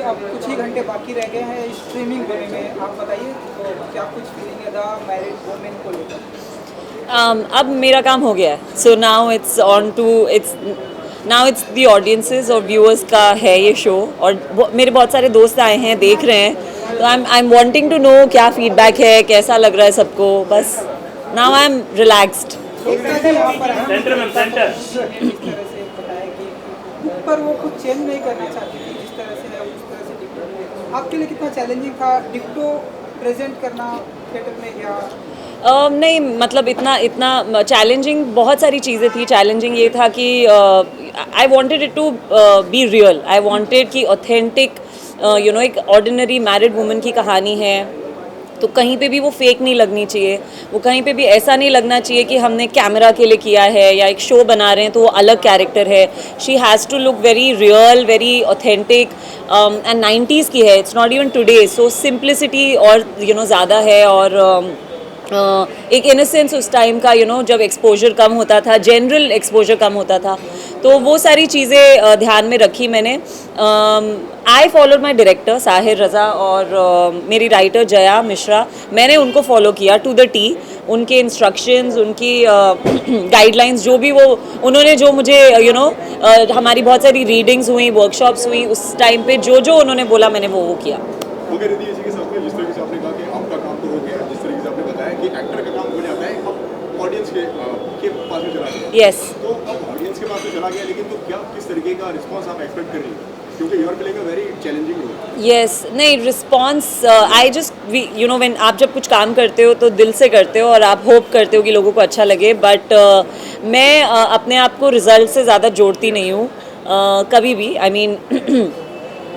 अब कुछ ही घंटे बाकी रह गए हैं स्ट्रीमिंग होने में, आप बताइए तो क्या कुछ फीलिंग है द मैरिड वुमेन को लेकर? अब मेरा काम हो गया है, so now it's on to it's now it's the audiences और व्यूअर्स का है ये शो। और मेरे बहुत सारे दोस्त आए हैं, देख रहे हैं, तो I am wanting to know क्या फीडबैक है, कैसा लग रहा है सबको। बस नाउ आई एम रिलैक्स्ड। एक तरह से यहाँ पर सेंटर में सेंटर जिस तरह से बताया कि ऊपर वो कुछ चेंज नहीं करना चाहती थी, जिस तरह से है उस तरह से डिक्टो आपके लिए कितना चैलेंजिंग था डिक्टो प्रेजेंट करना थिएटर में या? नहीं, मतलब इतना इतना चैलेंजिंग बहुत सारी चीज़ें थी। चैलेंजिंग ये था कि I wanted it to be real. I wanted कि ऑथेंटिक एक ऑर्डिनरी मैरिड वुमन की कहानी है, तो कहीं पे भी वो फेक नहीं लगनी चाहिए। वो कहीं पे भी ऐसा नहीं लगना चाहिए कि हमने कैमरा के लिए किया है या एक शो बना रहे हैं तो वो अलग कैरेक्टर है। She has to look very real, very authentic, and 90s की है, it's not even today. So simplicity और ज़्यादा है, और एक इनोसेंस उस टाइम का, जब एक्सपोजर कम होता था, जनरल एक्सपोजर कम होता था, तो वो सारी चीज़ें ध्यान में रखी मैंने। I followed my director Sahir Raza और मेरी राइटर जया मिश्रा। मैंने उनको फॉलो किया टू द टी। उनके इंस्ट्रक्शंस, उनकी गाइडलाइंस, जो भी वो उन्होंने जो मुझे हमारी बहुत सारी रीडिंग्स हुई, वर्कशॉप्स हुई, उस टाइम पे जो जो उन्होंने बोला मैंने वो किया। वो कह रही थी इसी के साथ में, जिस तरीके से आपने कहा कि आपका काम तो हो गया, जिस तरीके से आपने बताया कि एक्टर का काम हो जाता है, अब ऑडियंस के पास में चला गया। यस। तो अब ऑडियंस के पास में चला गया, लेकिन तो क्या किस तरीके का रिस्पांस आप एक्सपेक्ट कर रही हैं? क्योंकि you are playing a very challenging role. Yes, नहीं, रिस्पॉन्स आई जस्ट व्हेन आप जब कुछ काम करते हो तो दिल से करते हो और आप होप करते हो कि लोगों को अच्छा लगे, बट मैं अपने आप को रिजल्ट से ज़्यादा जोड़ती नहीं हूँ कभी भी। आई मीन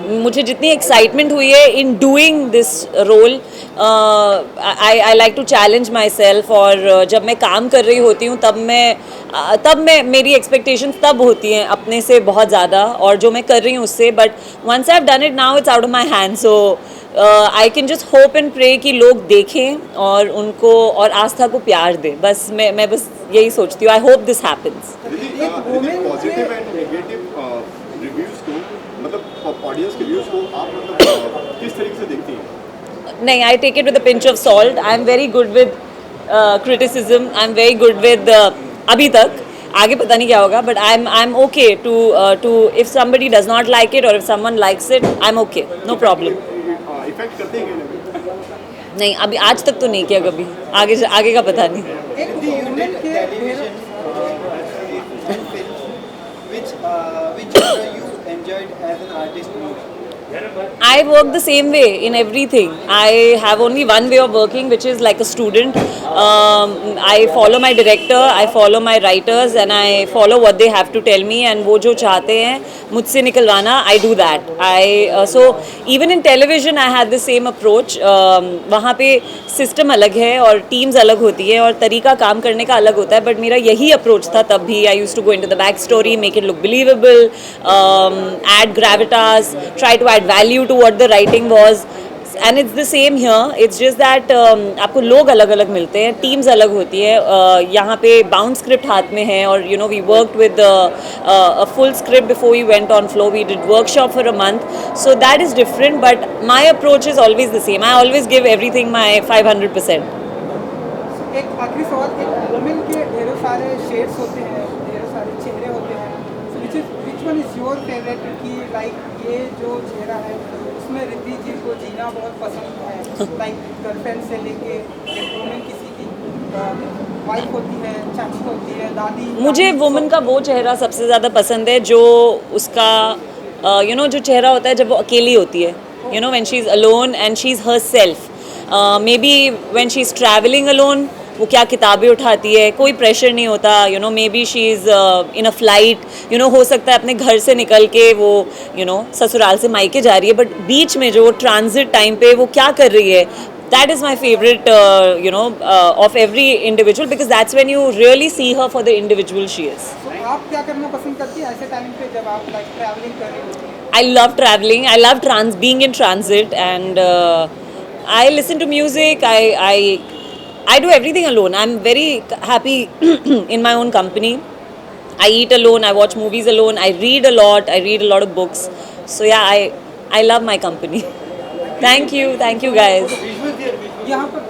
मुझे जितनी एक्साइटमेंट हुई है in doing this role, I like to challenge myself. और जब मैं काम कर रही होती हूँ तब मैं मेरी एक्सपेक्टेशंस तब होती हैं अपने से बहुत ज़्यादा, और जो मैं कर रही हूँ उससे। But once I have done it, now it's out of my hand, so I can just hope and pray कि लोग देखें और उनको और आस्था को प्यार दें। बस मैं बस यही सोचती हूँ। I hope this happens. Positive and negative reviews को, मतलब ऑडियंस के व्यूज को आप मतलब किस तरीके से देखती हैं? नहीं, I take it with a pinch of salt. I am very good with criticism, I am very good with अभी तक, आगे पता नहीं क्या होगा, but I am okay too if somebody does not like it or if someone likes it, I am okay, no problem. Effect करते हैं कहीं नहीं, अभी आज तक तो नहीं किया कभी, आगे का पता नहीं। एक वुमेन के which genre you enjoyed as an artist most? I work the same way in everything. I have only one way of working, which is like a student. I follow my director, I follow my writers, and I follow what they have to tell me. And वो जो चाहते हैं मुझसे निकलवाना, I do that. So even in television, I had the same approach. वहाँ पे system अलग है और टीम्स अलग होती है और तरीका काम करने का अलग होता है, बट मेरा यही अप्रोच था तब भी। I use to go into the back story, make it look believable, add gravitas, try to add value to what the writing was, and it's the same here. It's just that आपको लोग अलग अलग मिलते हैं, teams अलग होती है। यहाँ पे बाउंड स्क्रिप्ट हाथ में है, और we worked with a full script before we went on floor. We did workshop for a month, so that is different, but my approach is always the same. I always give everything my 500%. एक आखिरी सवाल, एक women के ढेरों सारे shades होते हैं, ढेरों सारे चेहरे होते हैं, which one is your favourite? कि लाइक ये जो चेहरा है उसमें रिद्धि जी को जीना बहुत पसंद है, लाइक गर्लफ्रेंड से लेके एक वुमेन किसी की वाइफ होती है, चाची होती है, दादी। मुझे वुमन का वो चेहरा सबसे ज़्यादा पसंद है जो उसका जो चेहरा होता है जब वो अकेली होती है, when she is alone and she is her self. May be when she is travelling alone, वो क्या किताबें उठाती है, कोई प्रेशर नहीं होता। May be she is in a flight, हो सकता है अपने घर से निकल के वो ससुराल से मायके जा रही है, बट बीच में जो ट्रांजिट टाइम पे वो क्या कर रही है, that is my favorite of every individual, because that's when you really see her for the individual she is. तो आप क्या करना पसंद करती हैं ऐसे टाइम पे जब आप लाइक ट्रैवलिंग कर रही होती हैं? I love traveling, I love being in transit, and I listen to music. I do everything alone. I'm very happy in my own company. I eat alone, I watch movies alone, I read a lot of books. So yeah, I love my company. Thank you guys. यहाँ पर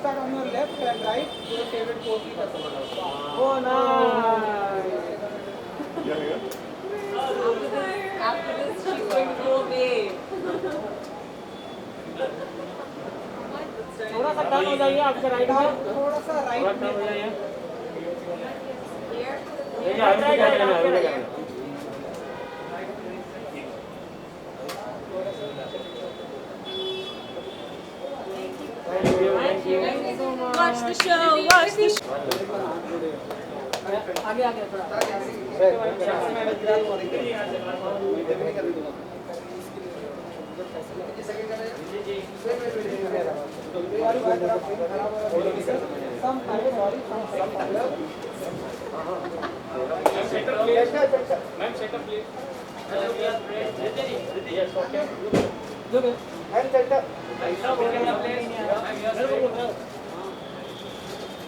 start on your left and right. Your favorite poetry person. Oh no. After this, she's going to go away. थोड़ा सा turn हो जाइए आपके right में थोड़ा सा राइट में हो जाइए Watch the show. Watch the show. आगे आगे थोड़ा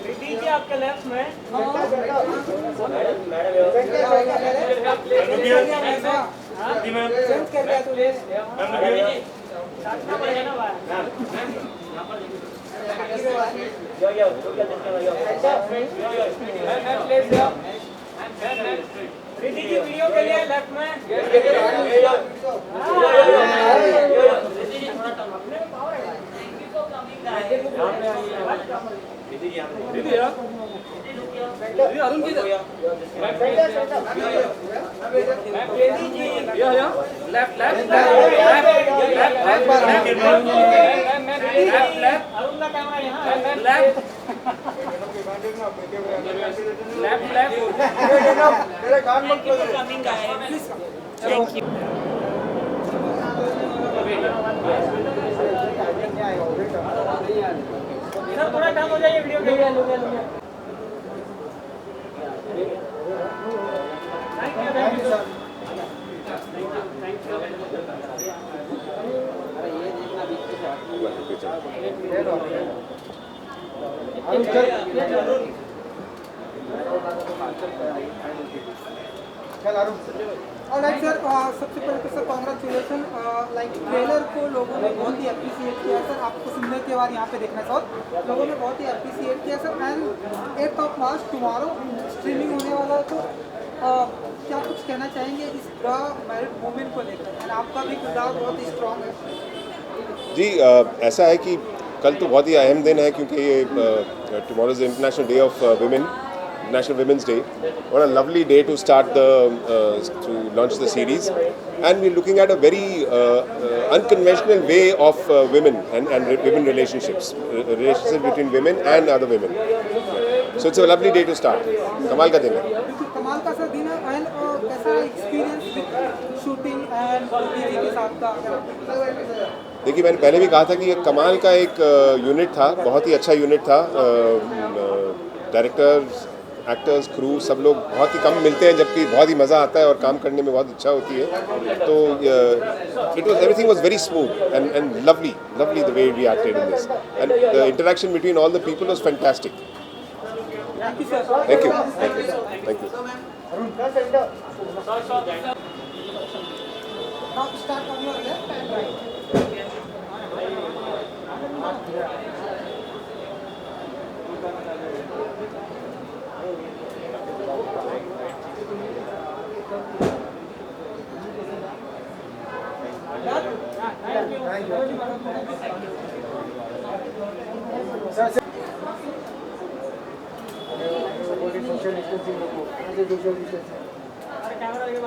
रिद्धि जी आपके लेफ्ट में चेंज कर दिया तूने रिद्धि जी वीडियो के लिए लेफ्ट में अरुण का कैमरा यहाँ Thank you. सर थोड़ा टर्न हो जाइए वीडियो के लिए thank you sir Alright sir, सबसे पहले तो सर कॉन्ग्रेचुलेसन लाइक ट्रेलर को लोगों ने बहुत ही अप्रिशिएट किया सर, आपको सुनने के बाद यहाँ पे देखना सर लोगों ने बहुत ही अप्रिशिएट किया sir. And 8th of March tomorrow streaming होने वाला है, तो क्या कुछ कहना चाहेंगे इस मैरिड वुमेन को लेकर? एंड आपका भी किरदार बहुत ही स्ट्रॉन्ग है जी। ऐसा है कि कल तो बहुत ही अहम दिन है क्योंकि ये tomorrow is international day of women, National Women's Day. What a lovely day to start to launch the series, and we're looking at a very unconventional way of women and women relationships between women and other women. So it's a lovely day to start. कमाल का दिन है। कमाल का sir दिन है। And कैसा experience with shooting and दीदी के साथ का? देखिए, मैंने पहले भी कहा था कि ये कमाल का एक यूनिट था, बहुत ही अच्छा यूनिट था। डायरेक्टर्स, एक्टर्स, क्रू सब लोग बहुत ही कम मिलते हैं, जबकि बहुत ही मज़ा आता है और काम करने में बहुत अच्छा होती है। तो it was everything was very smooth and lovely the way we acted in this, and the interaction between all the people was fantastic. Thank you. Now start on your left and right. Social distancing